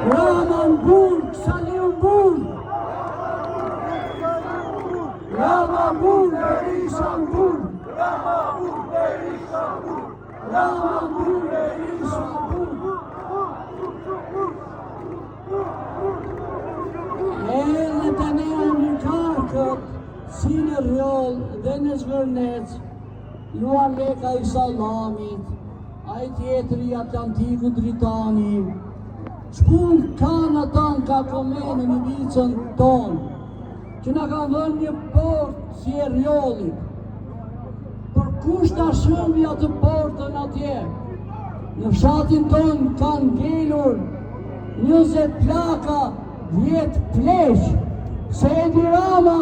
Ramanburg, Salimburg. Ramanburg, Berishanburg. Ramanburg, Berishanburg. Edhe të ne Amerikakët, si në rjoll dhe në zvërnec, luan leka i Salamit, a i tjetëri Atlantiku Dritani, shkun kanë atan ka komene në vicën tonë, që na kanë dhënë një port si e rjollit. Për kush ta shëmbi atë portën atje? Në fshatin tonë kanë ngelur 20 plaka, 10 pleq, se Edi Rama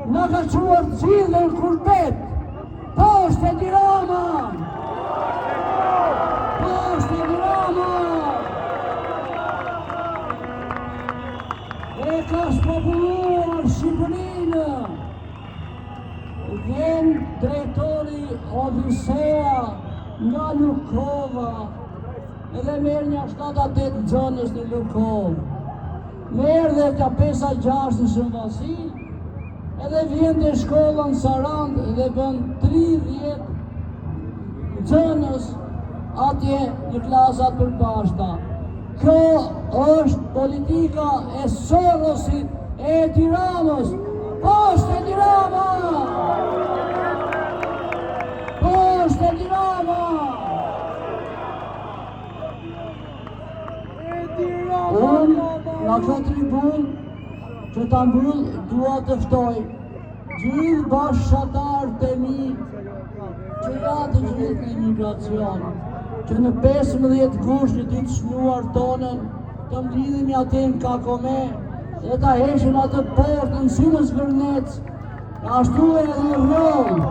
na ka quar të gjithë në kurbet. Poshtë Edi Rama! Poshtë Edi Rama! E ka spopulluar Shqipërinë. Vjen drejtori Odisea nga Lukova, edhe merr një 7-8 nxënës në Lukovë. Merr dhe ka 5-6 në Shënvasil, edhe vjen të shkollën Sarand dhe bën 30 nxënës atje në klasat përbashkëta. Kjo është politika e Sorosit, e Edi Ramës. Poshtë Edi Rama! Poshtë Edi Rama! Unë nga këtë tribun që ta mbyll dua të ftoj gjithë bashkëtarët e mi që janë të gjithë në emigracion, që në 15 gusht në ditë shnuar tonën të mblidhemi atë në Kakome dhe ta heshin atë portën si në Zvërnec, ashtu edhe në Rjoll.